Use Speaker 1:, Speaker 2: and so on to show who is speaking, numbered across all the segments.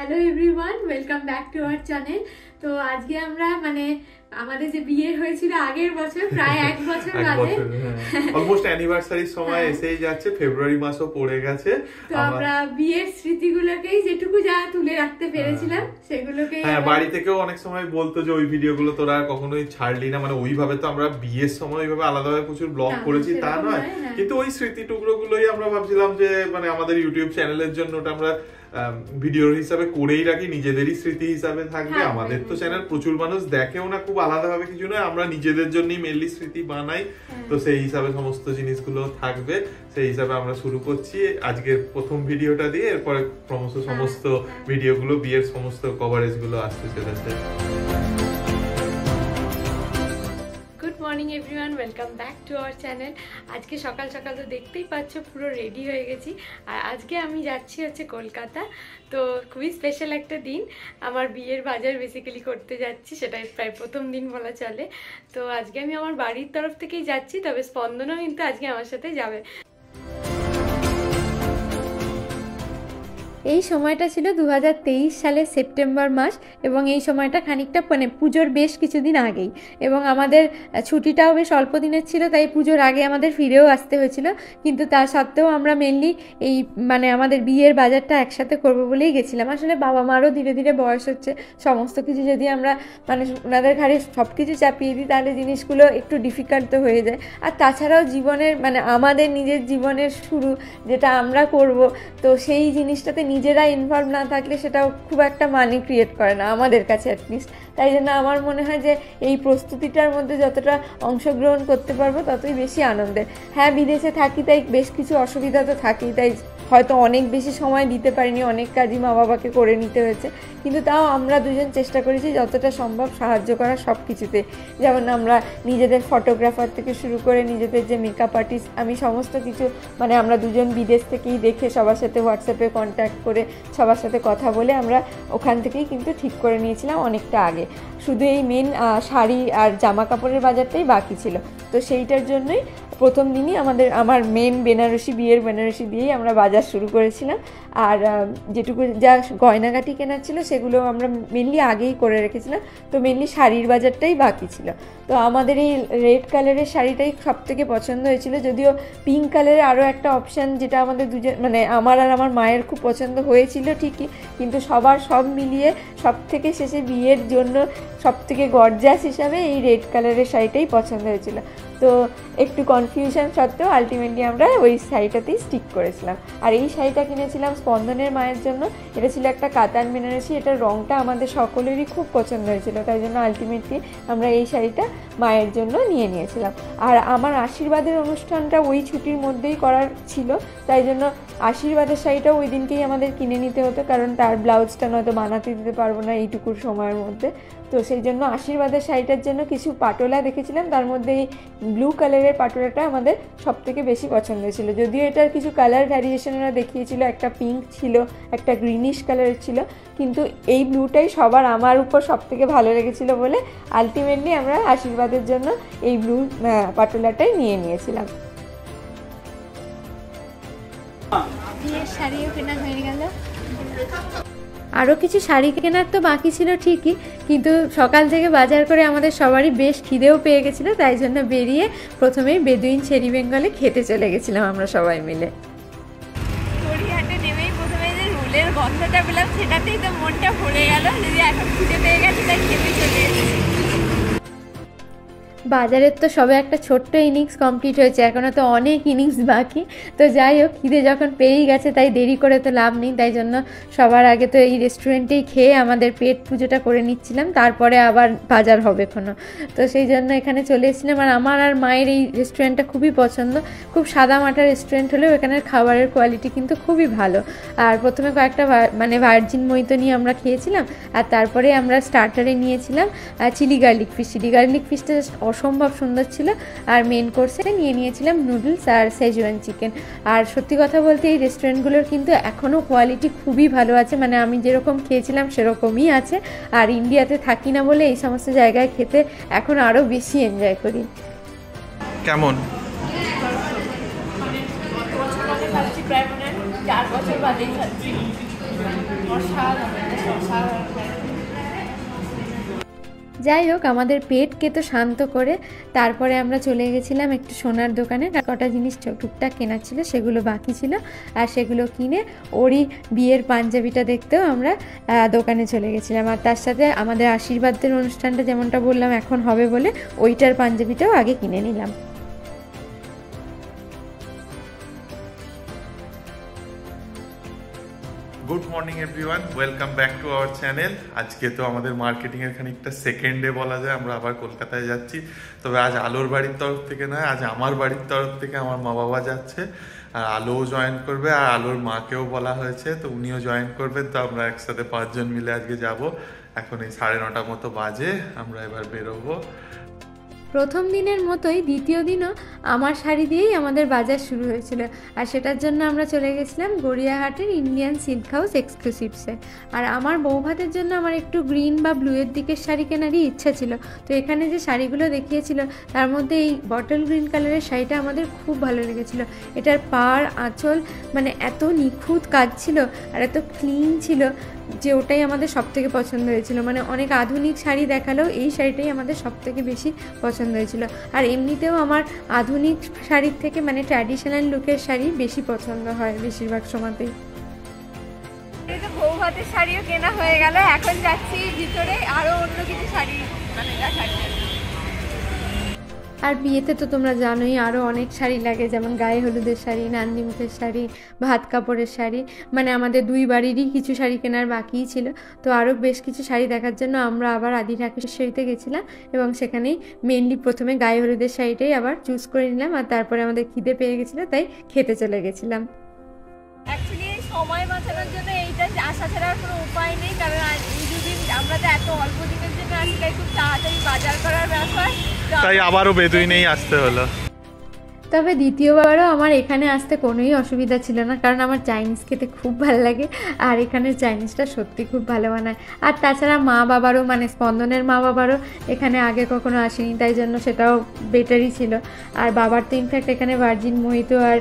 Speaker 1: Hello everyone, welcome back to our channel. তো আজকে আমরা আমাদের যে বিয়ে হয়েছিল আগের বছর, প্রায় এক বছর বাদে,
Speaker 2: অলমোস্ট অ্যানিভার্সারির সময় এসেই যাচ্ছে, ফেব্রুয়ারি মাসও পড়ে গেছে।
Speaker 1: তো আমরা বিয়ের স্মৃতিগুলোকেই যেটুকু যা তুলে রাখতে পেরেছিলাম সেগুলোকেই
Speaker 2: বাড়ি থেকেও অনেক সময় বলতো যে ওই ভিডিওগুলো তোরা কখনোই ছাড়লি না, মানে ওইভাবে তো আমরা বিয়ের সময় ওইভাবে আলাদাভাবে প্রচুর ব্লগ করেছি তা নয়, কিন্তু ওই স্মৃতি টুকরোগুলোই আমরা ভাবছিলাম যে মানে আমাদের ইউটিউব চ্যানেলের জন্য ওটা আমরা ভিডিওর হিসাবে করেই রাখি, নিজেদেরই স্মৃতি হিসাবে থাকবে। আমাদের তো চ্যানেল প্রচুর মানুষ দেখেও না, খুব আলাদাভাবে কিছু নয়, আমরা নিজেদের জন্যই মেনলি স্মৃতি বানাই, তো সেই হিসাবে সমস্ত জিনিসগুলো থাকবে। সেই হিসাবে আমরা শুরু করছি আজকের প্রথম ভিডিওটা দিয়ে, এরপরে ক্রমশ সমস্ত ভিডিওগুলো বিয়ের সমস্ত কভারেজ গুলো আসতে চলেছে।
Speaker 1: Morning everyone, welcome back to our channel. আজকে সকাল সকাল তো দেখতেই পাচ্ছ পুরো রেডি হয়ে গেছি, আর আজকে আমি যাচ্ছি কলকাতা। তো খুবই স্পেশাল একটা দিন, আমার বিয়ের বাজার বেসিক্যালি করতে যাচ্ছি, সেটা প্রায় প্রথম দিন বলা চলে। তো আজকে আমি আমার বাড়ির তরফ থেকেই যাচ্ছি, তবে স্পন্দনও কিন্তু আজকে আমার সাথে যাবে। এই সময়টা ছিল 2023 সালের সেপ্টেম্বর মাস, এবং এই সময়টা খানিকটা পুজোর বেশ কিছুদিন আগেই, এবং আমাদের ছুটিটাও বেশ অল্প দিনের ছিল, তাই পুজোর আগে আমাদের ফিরেও আসতে হয়েছিল। কিন্তু তা সত্ত্বেও আমরা মেনলি এই আমাদের বিয়ের বাজারটা একসাথে করবো বলেই গেছিলাম। আসলে বাবা মারও ধীরে ধীরে বয়স হচ্ছে, সমস্ত কিছু যদি আমরা ওনাদের ঘাড়ে সব কিছু চাপিয়ে দিই তাহলে জিনিসগুলো একটু ডিফিকাল্ট তো হয়ে যায়। আর তাছাড়াও জীবনের আমাদের নিজের জীবনের শুরু যেটা আমরা করব, তো সেই জিনিসটাতে নিজেরা ইনভলভ না থাকলে সেটাও খুব একটা মানি ক্রিয়েট করে না আমাদের কাছে অ্যাটলিস্ট। তাই জন্য আমার মনে হয় যে এই প্রস্তুতিটার মধ্যে যতটা অংশগ্রহণ করতে পারবো ততই বেশি আনন্দের। হ্যাঁ, বিদেশে থাকি তাই বেশ কিছু অসুবিধা তো থাকেই, তাই হয়তো অনেক বেশি সময় দিতে পারিনি, অনেক কাজই মা বাবাকে করে নিতে হয়েছে, কিন্তু তাও আমরা দুজন চেষ্টা করেছি যতটা সম্ভব সাহায্য করার সব কিছুতে। যেমন আমরা নিজেদের ফটোগ্রাফার থেকে শুরু করে নিজেদের যে মেকআপ আর্টিস্ট, আমি সমস্ত কিছু আমরা দুজন বিদেশ থেকেই দেখে সবার সাথে হোয়াটসঅ্যাপে কন্ট্যাক্ট করে সবার সাথে কথা বলে আমরা ওখান থেকেই কিন্তু ঠিক করে নিয়েছিলাম অনেকটা আগে। শুধু এই মেন শাড়ি আর জামা কাপড়ের বাজারটাই বাকি ছিল। তো সেইটার জন্যই প্রথম দিনই আমার মেন বিয়ের বেনারসি দিয়েই আমরা বাজার শুরু করেছিলাম। আর যেটুকু যা গয়নাগাটি কেনার ছিল সেগুলো আমরা মেনলি আগেই করে রেখেছিলাম, তো মেনলি শাড়ির বাজারটাই বাকি ছিল। তো আমাদের এই রেড কালারের শাড়িটাই সব থেকে পছন্দ হয়েছিল, যদিও পিঙ্ক কালারের আরও একটা অপশান যেটা আমাদের দুজন আমার আর আমার মায়ের খুব পছন্দ হয়েছিল ঠিকই, কিন্তু সব মিলিয়ে সব থেকে শেষে বিয়ের জন্য সব থেকে গর্জাস হিসাবে এই রেড কালারের শাড়িটাই পছন্দ হয়েছিল। তো একটু কনফিউশন সত্ত্বেও আলটিমেটলি আমরা ওই শাড়িটাতেই স্টিক করেছিলাম। আর এই শাড়িটা কিনেছিলাম স্পন্দনের মায়ের জন্য, এটা ছিল একটা কাতান বেনারসি, এটার রঙটা আমাদের সকলেরই খুব পছন্দ হয়েছিল, তাই জন্য আলটিমেটলি আমরা এই শাড়িটা মায়ের জন্য নিয়ে নিয়েছিলাম। আর আমার আশীর্বাদের অনুষ্ঠানটা ওই ছুটির মধ্যেই করার ছিল, তাই জন্য আশীর্বাদের শাড়িটাও ওই দিনকেই আমাদের কিনে নিতে হতো, কারণ তার ব্লাউজটা নয়তো বানাতে দিতে পারবো না এইটুকুর সময়ের মধ্যে। তো সেই জন্য আশীর্বাদের শাড়িটার জন্য কিছু পাটোলা দেখেছিলাম, তার মধ্যে এই ব্লু কালারের পাটোলাটা আমাদের সব থেকে বেশি পছন্দ ছিল। যদিও এটার কিছু কালার ভ্যারিয়েশন ওরা দেখিয়েছিল, একটা পিঙ্ক ছিল, একটা গ্রিনিশ কালারের ছিল, কিন্তু এই ব্লুটাই সবার আমার উপর সব থেকে ভালো লেগেছিল বলে আলটিমেটলি আমরা আশীর্বাদের জন্য এই ব্লু পাটোলাটাই নিয়ে নিয়েছিলাম। বিয়ের শাড়িও কেনা হয়ে গেল, আরও কিছু শাড়ি কেনার তো বাকি ছিল ঠিকই, কিন্তু সকাল থেকে বাজার করে আমাদের সবারই বেশ খিদেও পেয়ে গেছিলো, তাই জন্য বেরিয়ে প্রথমেই বেদুইন চেরি বেঙ্গলে খেতে চলে গেছিলাম আমরা সবাই মিলে। গড়িয়াহাটে নেমেই প্রথমে যে রোলের গন্ধটা পেলাম সেটাতেই তো মনটা ভরে গেল, যদি এখন খিদে পেয়ে গেছে তাই খেতে চলে এসেছি। বাজারের তো সবে একটা ছোট্ট ইনিংস কমপ্লিট হয়েছে, এখনও তো অনেক ইনিংস বাকি। তো যাই হোক, খিদে যখন পেয়েই গেছে তাই দেরি করে তো লাভ নেই, তাই জন্য সবার আগে তো এই রেস্টুরেন্টেই খেয়ে আমাদের পেট পুজোটা করে নিচ্ছিলাম, তারপরে আবার বাজার হবে এখনও। তো সেই জন্য এখানে চলে এসেছিলাম। আর আমার আর মায়ের এই রেস্টুরেন্টটা খুবই পছন্দ, খুব সাদামাটা রেস্টুরেন্ট হলেও এখানের খাবারের কোয়ালিটি কিন্তু খুবই ভালো। আর প্রথমে কয়েকটা ভার্জিন মইতো নিয়ে আমরা খেয়েছিলাম, আর তারপরে আমরা স্টার্টারে নিয়েছিলাম chilli garlic fish. Chilli garlic ফিশটা অসম্ভব সুন্দর ছিল। আর মেন কোর্সে নিয়ে নিয়েছিলাম নুডলস আর সেজওয়ান চিকেন। আর সত্যি কথা বলতে এই রেস্টুরেন্টগুলোর কিন্তু এখনও কোয়ালিটি খুবই ভালো আছে, আমি যেরকম খেয়েছিলাম সেরকমই আছে। আর ইন্ডিয়াতে থাকি না বলে এই সমস্ত জায়গায় খেতে এখন আরও বেশি এনজয় করি।
Speaker 2: কেমন?
Speaker 1: 4 বছর বাদেই খাচ্ছি। অসাধারণ। যাই হোক, আমাদের পেটকে তো শান্ত করে তারপরে আমরা চলে গেছিলাম একটু সোনার দোকানে। কটা জিনিস টুকটাক কেনার ছিল, সেগুলো বাকি ছিল, আর সেগুলো কিনে ওরই বিয়ের পাঞ্জাবিটা দেখতেও আমরা দোকানে চলে গেছিলাম। আর তার সাথে আমাদের আশীর্বাদের অনুষ্ঠানটা যেমনটা বললাম এখন হবে বলে ওইটার পাঞ্জাবিটাও আগে কিনে নিলাম।
Speaker 2: Good morning everyone, welcome back to our channel. আজকে তো আমাদের মার্কেটিং এর খানিকটা সেকেন্ড ডে বলা যায়, আমরা আবার কলকাতায় যাচ্ছি। তবে আজ আলোর বাড়ির তরফ থেকে নয়, আজ আমার বাড়ির তরফ থেকে আমার মা বাবা যাচ্ছে, আর আলোও জয়েন করবে, আর আলোর মাকেও বলা হয়েছে, তো উনিও জয়েন করবেন। তো আমরা একসাথে 5 জন মিলে আজকে যাব। এখন এই 9:30 মতো বাজে, আমরা এবার বেরোবো।
Speaker 1: প্রথম দিনের মতোই দ্বিতীয় দিনও আমার শাড়ি দিয়েই আমাদের বাজার শুরু হয়েছিল, আর সেটার জন্য আমরা চলে গেছিলাম গড়িয়াহাটের ইন্ডিয়ান সিল্ক হাউস এক্সক্লুসিভসে। আর আমার বৌভাতের জন্য আমার একটু গ্রিন বা ব্লুয়ের দিকের শাড়ি কেনারই ইচ্ছা ছিল। তো এখানে যে শাড়িগুলো দেখিয়েছিল তার মধ্যে এই বটল গ্রিন কালারের শাড়িটা আমাদের খুব ভালো লেগেছিল। এটার পাড় আঁচল মানে এত নিখুঁত কাজ ছিল আর এত ক্লিন ছিল যে ওটাই আমাদের সবথেকে পছন্দ হয়েছিল। মানে অনেক আধুনিক শাড়ি দেখালেও এই শাড়িটাই আমাদের সবথেকে বেশি পছন্দ হয়েছিল। আর এমনিতেও আমার আধুনিক শাড়ির থেকে মানে ট্র্যাডিশনাল লুকের শাড়ি বেশি পছন্দ হয় বেশিরভাগ সময়তেই।
Speaker 3: এই তো বৌভাতের শাড়িও কেনা হয়ে গেল, এখন যাচ্ছি ভিতরে আরো অন্য কিছু শাড়ি মানে দেখার জন্য।
Speaker 1: আর বিয়েতে তো তোমরা জানোই আরও অনেক শাড়ি লাগে, যেমন গায়ে হলুদের শাড়ি, নান্দিমুখের শাড়ি, ভাত কাপড়ের শাড়ি, মানে আমাদের দুই বাড়িরই কিছু শাড়ি কেনার বাকিই ছিল। তো আরও বেশ কিছু শাড়ি দেখার জন্য আমরা আবার আদি ঠাকুরেশ্বরীতে গেছিলাম, এবং সেখানেই মেনলি প্রথমে গায়ে হলুদের শাড়িটাই আবার চুজ করে নিলাম। আর তারপরে আমাদের খিদে পেয়ে গেছিলো, তাই খেতে চলে গেছিলাম।
Speaker 3: অ্যাকচুয়ালি সময় বাঁচানোর জন্য এইটা আসা ছাড়া আর কোনো উপায় নেই, কারণ এই দুদিন আমরা তো এত অল্প দিনের জন্য আসি, তাই খুব তাড়াতাড়ি বাজার করার ব্যাপার,
Speaker 2: তাই আবারও বেদুইনেই আসতে হলো।
Speaker 1: তবে দ্বিতীয়বারও আমার এখানে আসতে কোনোই অসুবিধা ছিল না, কারণ আমার চাইনিজ খেতে খুব ভালো লাগে, আর এখানের চাইনিজটা সত্যি খুব ভালো বানায়। আর তাছাড়া মা বাবারও মানে স্পন্দনের মা বাবারও এখানে আগে কখনো আসেনি, তাই জন্য সেটাও বেটারই ছিল। আর বাবার তো ইনফ্যাক্ট এখানে ভার্জিন মোহিতো আর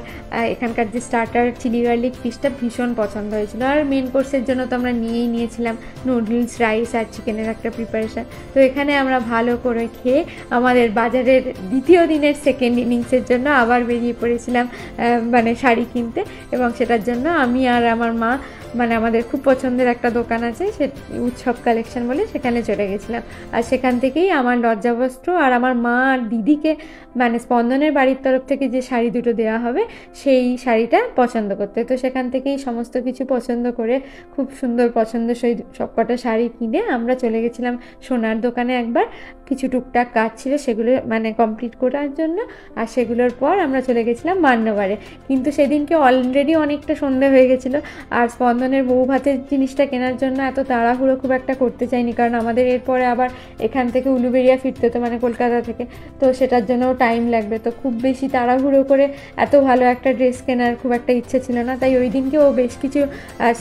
Speaker 1: এখানকার যে স্টার্টার চিলি গার্লিক ফিশটা ভীষণ পছন্দ হয়েছিল। আর মেন কোর্সের জন্য তো আমরা নিয়েই নিয়েছিলাম নুডলস, রাইস আর চিকেনের একটা প্রিপারেশান। তো এখানে আমরা ভালো করে খেয়ে আমাদের বাজারের দ্বিতীয় দিনের সেকেন্ড ইনিংসের জন্য আবার বেরিয়ে পড়েছিলাম মানে শাড়ি কিনতে। এবং সেটার জন্য আমি আর আমার মা মানে আমাদের খুব পছন্দের একটা দোকান আছে, সে উৎসব কালেকশন বলে, সেখানে চলে গেছিলাম। আর সেখান থেকেই আমার লজ্জাবস্ত্র আর আমার মা আর দিদিকে মানে স্পন্দনের বাড়ির তরফ থেকে যে শাড়ি দুটো দেওয়া হবে সেই শাড়িটা পছন্দ করতে। তো সেখান থেকেই সমস্ত কিছু পছন্দ করে খুব সুন্দর পছন্দসই সবকটা শাড়ি কিনে আমরা চলে গেছিলাম সোনার দোকানে। একবার কিছু টুকটাক কাজ ছিল সেগুলো মানে কমপ্লিট করার জন্য, আর সেগুলোর পর আমরা চলে গেছিলাম মান্যবারে। কিন্তু সেদিনকে অলরেডি অনেকটা সন্ধে হয়ে গেছিলো, আর স্পন্দনের বউ ভাতের জিনিসটা কেনার জন্য এত তাড়াহুড়ো খুব একটা করতে চাইনি, কারণ আমাদের এরপরে আবার এখান থেকে উলুবেড়িয়া ফিরতে হতো মানে কলকাতা থেকে, তো সেটার জন্যও টাইম লাগবে। তো খুব বেশি তাড়াহুড়ো করে এত ভালো একটা ড্রেস কেনার খুব একটা ইচ্ছে ছিল না, তাই ওই দিনকে ও বেশ কিছু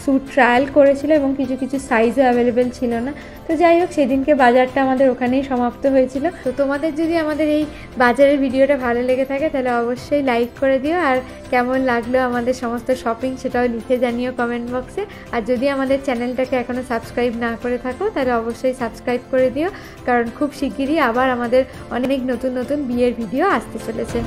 Speaker 1: স্যুট ট্রায়াল করেছিল এবং কিছু কিছু সাইজও অ্যাভেলেবেল ছিল না। তো যাই হোক, সেদিনকে বাজারটা আমাদের ওখানেই সমাপ্ত হয়েছিল। তো তোমাদের যদি আমাদের এই বাজারের ভিডিওটা ভালো লেগে থাকে তাহলে অবশ্যই লাইক করে দিও, আর কেমন লাগলো আমাদের সমস্ত শপিং সেটাও লিখে জানিও কমেন্ট বক্সে। আর যদি আমাদের চ্যানেলটাকে এখনও সাবস্ক্রাইব না করে থাকো তাহলে অবশ্যই সাবস্ক্রাইব করে দিও, কারণ খুব শিগগিরই আবার আমাদের অনেক নতুন নতুন বিয়ের ভিডিও আসতে চলেছে।